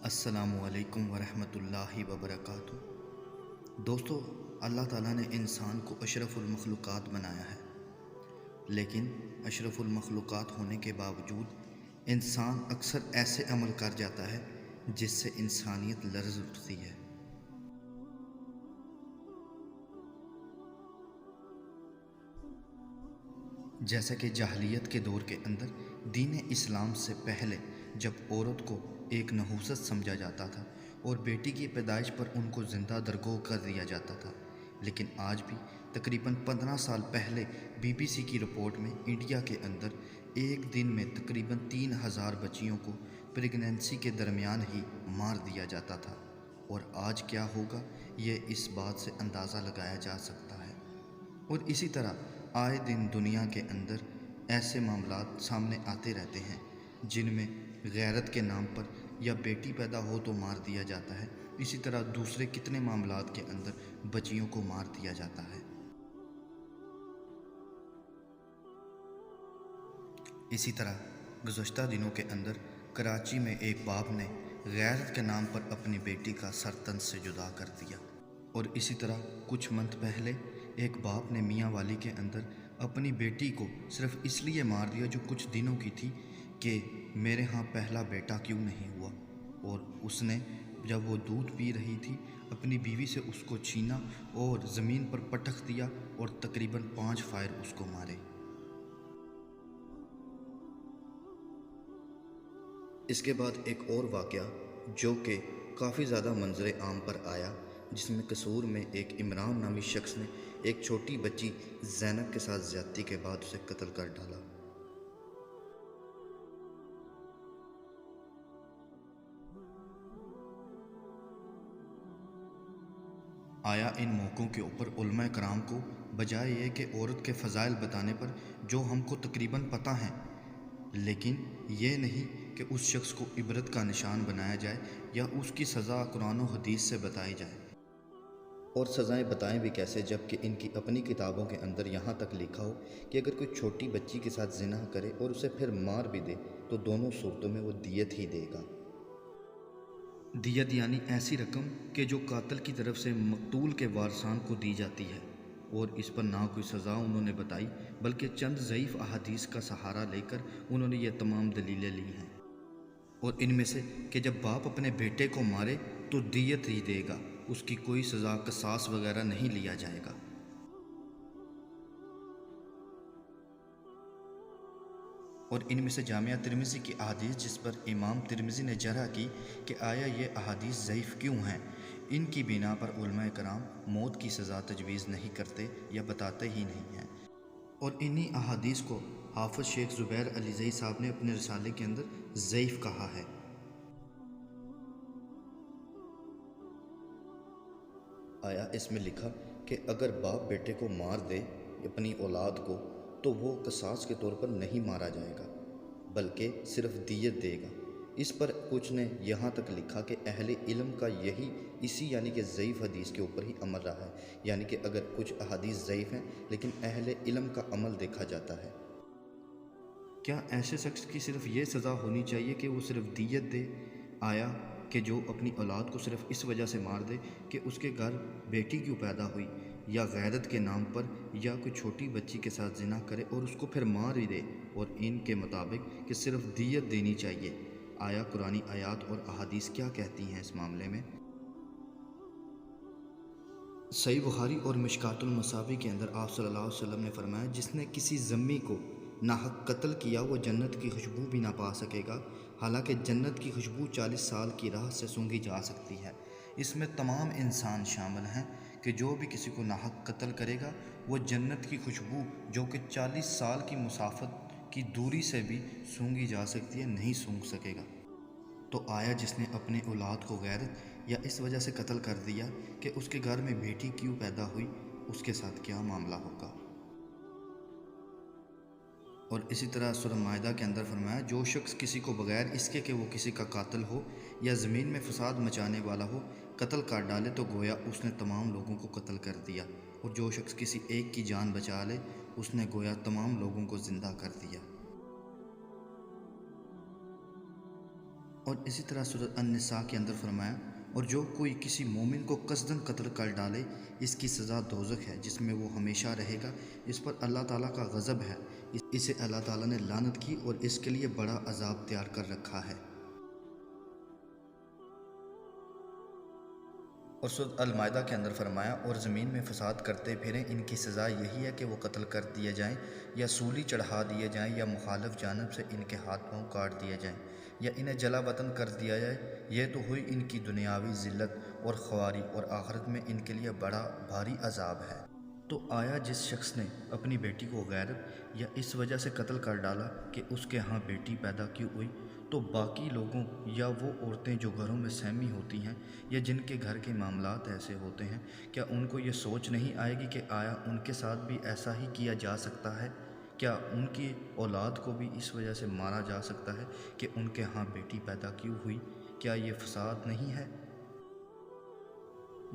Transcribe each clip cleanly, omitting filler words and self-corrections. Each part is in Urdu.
السلام علیکم ورحمۃ اللہ وبرکاتہ۔ دوستو، اللہ تعالیٰ نے انسان کو اشرف المخلوقات بنایا ہے، لیکن اشرف المخلوقات ہونے کے باوجود انسان اکثر ایسے عمل کر جاتا ہے جس سے انسانیت لرز اٹھتی ہے۔ جیسا کہ جاہلیت کے دور کے اندر دین اسلام سے پہلے جب عورت کو ایک نحوست سمجھا جاتا تھا اور بیٹی کی پیدائش پر ان کو زندہ درگور کر دیا جاتا تھا، لیکن آج بھی تقریباً 15 سال پہلے BBC کی رپورٹ میں انڈیا کے اندر ایک دن میں تقریباً 3000 بچیوں کو پریگنینسی کے درمیان ہی مار دیا جاتا تھا، اور آج کیا ہوگا یہ اس بات سے اندازہ لگایا جا سکتا ہے۔ اور اسی طرح آئے دن دنیا کے اندر ایسے معاملات سامنے آتے رہتے ہیں جن میں غیرت کے نام پر یا بیٹی پیدا ہو تو مار دیا جاتا ہے، اسی طرح دوسرے کتنے معاملات کے اندر بچیوں کو مار دیا جاتا ہے۔ اسی طرح گزشتہ دنوں کے اندر کراچی میں ایک باپ نے غیرت کے نام پر اپنی بیٹی کا سر تن سے جدا کر دیا، اور اسی طرح کچھ منتھ پہلے ایک باپ نے میاں والی کے اندر اپنی بیٹی کو صرف اس لیے مار دیا جو کچھ دنوں کی تھی کہ میرے ہاں پہلا بیٹا کیوں نہیں ہوا، اور اس نے جب وہ دودھ پی رہی تھی اپنی بیوی سے اس کو چھینا اور زمین پر پٹخ دیا اور تقریباً 5 فائر اس کو مارے۔ اس کے بعد ایک اور واقعہ جو کہ کافی زیادہ منظر عام پر آیا، جس میں قصور میں ایک عمران نامی شخص نے ایک چھوٹی بچی زینب کے ساتھ زیادتی کے بعد اسے قتل کر ڈالا۔ آیا ان موقعوں کے اوپر علماء کرام کو بجائے یہ کہ عورت کے فضائل بتانے پر جو ہم کو تقریباً پتہ ہیں، لیکن یہ نہیں کہ اس شخص کو عبرت کا نشان بنایا جائے یا اس کی سزا قرآن و حدیث سے بتائی جائے؟ اور سزائیں بتائیں بھی کیسے جب کہ ان کی اپنی کتابوں کے اندر یہاں تک لکھا ہو کہ اگر کوئی چھوٹی بچی کے ساتھ زنا کرے اور اسے پھر مار بھی دے تو دونوں صورتوں میں وہ دیت ہی دے گا۔ دیت یعنی ایسی رقم کہ جو قاتل کی طرف سے مقتول کے وارثان کو دی جاتی ہے، اور اس پر نہ کوئی سزا انہوں نے بتائی بلکہ چند ضعیف احادیث کا سہارا لے کر انہوں نے یہ تمام دلیلیں لی ہیں، اور ان میں سے کہ جب باپ اپنے بیٹے کو مارے تو دیت ہی دے گا، اس کی کوئی سزا قصاص وغیرہ نہیں لیا جائے گا۔ اور ان میں سے جامعہ ترمذی کی احادیث جس پر امام ترمذی نے جرح کی کہ آیا یہ احادیث ضعیف کیوں ہیں، ان کی بنا پر علماء کرام موت کی سزا تجویز نہیں کرتے یا بتاتے ہی نہیں ہیں، اور انہی احادیث کو حافظ شیخ زبیر علیزئی صاحب نے اپنے رسالے کے اندر ضعیف کہا ہے۔ آیا اس میں لکھا کہ اگر باپ بیٹے کو مار دے اپنی اولاد کو تو وہ قصاص کے طور پر نہیں مارا جائے گا بلکہ صرف دیت دے گا۔ اس پر کچھ نے یہاں تک لکھا کہ اہل علم کا یہی اسی یعنی کہ ضعیف حدیث کے اوپر ہی عمل رہا ہے، یعنی کہ اگر کچھ احادیث ضعیف ہیں لیکن اہل علم کا عمل دیکھا جاتا ہے۔ کیا ایسے شخص کی صرف یہ سزا ہونی چاہیے کہ وہ صرف دیت دے؟ آیا کہ جو اپنی اولاد کو صرف اس وجہ سے مار دے کہ اس کے گھر بیٹی کیوں پیدا ہوئی، یا غیرت کے نام پر یا کوئی چھوٹی بچی کے ساتھ زنا کرے اور اس کو پھر مار ہی دے، اور ان کے مطابق کہ صرف دیت دینی چاہیے، آیا قرآنی آیات اور احادیث کیا کہتی ہیں اس معاملے میں؟ صحیح بخاری اور مشکات المصابیح کے اندر آپ صلی اللہ علیہ وسلم نے فرمایا، جس نے کسی ذمی کو ناحق قتل کیا وہ جنت کی خوشبو بھی نہ پا سکے گا، حالانکہ جنت کی خوشبو 40 سال کی راہ سے سونگھی جا سکتی ہے۔ اس میں تمام انسان شامل ہیں کہ جو بھی کسی کو ناحق قتل کرے گا وہ جنت کی خوشبو جو کہ 40 سال کی مسافت کی دوری سے بھی سونگھی جا سکتی ہے نہیں سونگھ سکے گا۔ تو آیا جس نے اپنے اولاد کو غیرت یا اس وجہ سے قتل کر دیا کہ اس کے گھر میں بیٹی کیوں پیدا ہوئی، اس کے ساتھ کیا معاملہ ہوگا؟ اور اسی طرح سورہ مائدہ کے اندر فرمایا، جو شخص کسی کو بغیر اس کے کہ وہ کسی کا قاتل ہو یا زمین میں فساد مچانے والا ہو قتل کر ڈالے تو گویا اس نے تمام لوگوں کو قتل کر دیا، اور جو شخص کسی ایک کی جان بچا لے اس نے گویا تمام لوگوں کو زندہ کر دیا۔ اور اسی طرح سورۃ النساء کے اندر فرمایا اور جو کوئی کسی مومن کو قصداً قتل کر ڈالے اس کی سزا دوزخ ہے جس میں وہ ہمیشہ رہے گا، اس پر اللہ تعالیٰ کا غضب ہے، اسے اللہ تعالیٰ نے لعنت کی اور اس کے لیے بڑا عذاب تیار کر رکھا ہے۔ اور سورۃ المائدہ کے اندر فرمایا اور زمین میں فساد کرتے پھریں، ان کی سزا یہی ہے کہ وہ قتل کر دیے جائیں یا سولی چڑھا دیے جائیں یا مخالف جانب سے ان کے ہاتھ پاؤں کاٹ دیے جائیں یا انہیں جلا وطن کر دیا جائے۔ یہ تو ہوئی ان کی دنیاوی ذلت اور خواری، اور آخرت میں ان کے لیے بڑا بھاری عذاب ہے۔ تو آیا جس شخص نے اپنی بیٹی کو غیرت یا اس وجہ سے قتل کر ڈالا کہ اس کے ہاں بیٹی پیدا کیوں ہوئی، تو باقی لوگوں یا وہ عورتیں جو گھروں میں سہمی ہوتی ہیں یا جن کے گھر کے معاملات ایسے ہوتے ہیں، کیا ان کو یہ سوچ نہیں آئے گی کہ آیا ان کے ساتھ بھی ایسا ہی کیا جا سکتا ہے؟ کیا ان کی اولاد کو بھی اس وجہ سے مارا جا سکتا ہے کہ ان کے ہاں بیٹی پیدا کیوں ہوئی؟ کیا یہ فساد نہیں ہے؟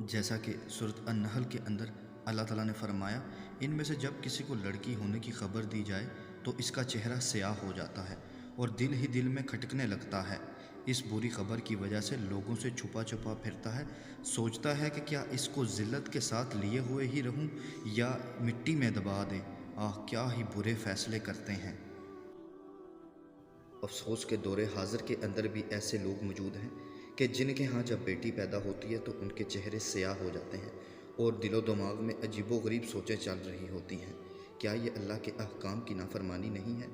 جیسا کہ سورۃ النحل کے اندر اللہ تعالیٰ نے فرمایا ان میں سے جب کسی کو لڑکی ہونے کی خبر دی جائے تو اس کا چہرہ سیاہ ہو جاتا ہے اور دل ہی دل میں کھٹکنے لگتا ہے، اس بری خبر کی وجہ سے لوگوں سے چھپا چھپا پھرتا ہے، سوچتا ہے کہ کیا اس کو ذلت کے ساتھ لیے ہوئے ہی رہوں یا مٹی میں دبا دیں۔ آہ کیا ہی برے فیصلے کرتے ہیں۔ افسوس کے دور حاضر کے اندر بھی ایسے لوگ موجود ہیں کہ جن کے ہاں جب بیٹی پیدا ہوتی ہے تو ان کے چہرے سیاہ ہو جاتے ہیں اور دل و دماغ میں عجیب و غریب سوچیں چل رہی ہوتی ہیں۔ کیا یہ اللہ کے احکام کی نافرمانی نہیں ہے؟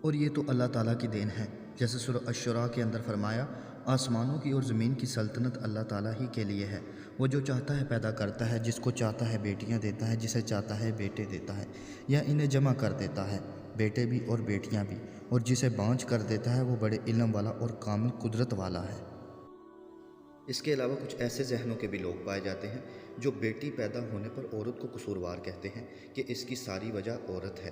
اور یہ تو اللہ تعالیٰ کی دین ہے، جیسے سورہ الشعراء کے اندر فرمایا آسمانوں کی اور زمین کی سلطنت اللہ تعالیٰ ہی کے لیے ہے، وہ جو چاہتا ہے پیدا کرتا ہے، جس کو چاہتا ہے بیٹیاں دیتا ہے، جسے چاہتا ہے بیٹے دیتا ہے یا انہیں جمع کر دیتا ہے، بیٹے بھی اور بیٹیاں بھی، اور جسے بانجھ کر دیتا ہے وہ بڑے علم والا اور کامل قدرت والا ہے۔ اس کے علاوہ کچھ ایسے ذہنوں کے بھی لوگ پائے جاتے ہیں جو بیٹی پیدا ہونے پر عورت کو قصوروار کہتے ہیں کہ اس کی ساری وجہ عورت ہے،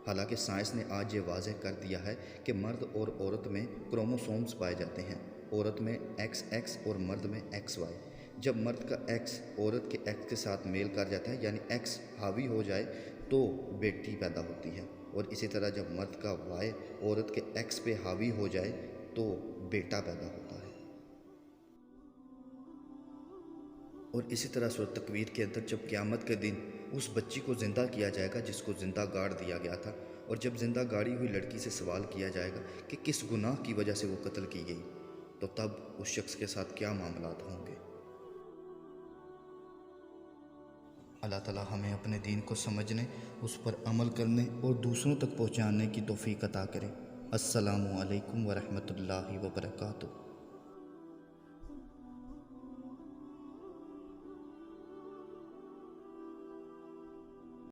حالانکہ سائنس نے آج یہ واضح کر دیا ہے کہ مرد اور عورت میں کروموسومز پائے جاتے ہیں، عورت میں ایکس ایکس اور مرد میں ایکس وائی۔ جب مرد کا ایکس عورت کے ایکس کے ساتھ میل کر جاتا ہے یعنی ایکس حاوی ہو جائے تو بیٹی پیدا ہوتی ہے، اور اسی طرح جب مرد کا وائی عورت کے ایکس پہ حاوی ہو جائے تو بیٹا پیدا ہوتا ہے۔ اور اسی طرح سورۃ تکویر کے اندر جب قیامت کے دن اس بچی کو زندہ کیا جائے گا جس کو زندہ گاڑ دیا گیا تھا، اور جب زندہ گاڑی ہوئی لڑکی سے سوال کیا جائے گا کہ کس گناہ کی وجہ سے وہ قتل کی گئی، تو تب اس شخص کے ساتھ کیا معاملات ہوں گے۔ اللہ تعالیٰ ہمیں اپنے دین کو سمجھنے، اس پر عمل کرنے اور دوسروں تک پہنچانے کی توفیق عطا کرے۔ السلام علیکم ورحمۃ اللہ وبرکاتہ۔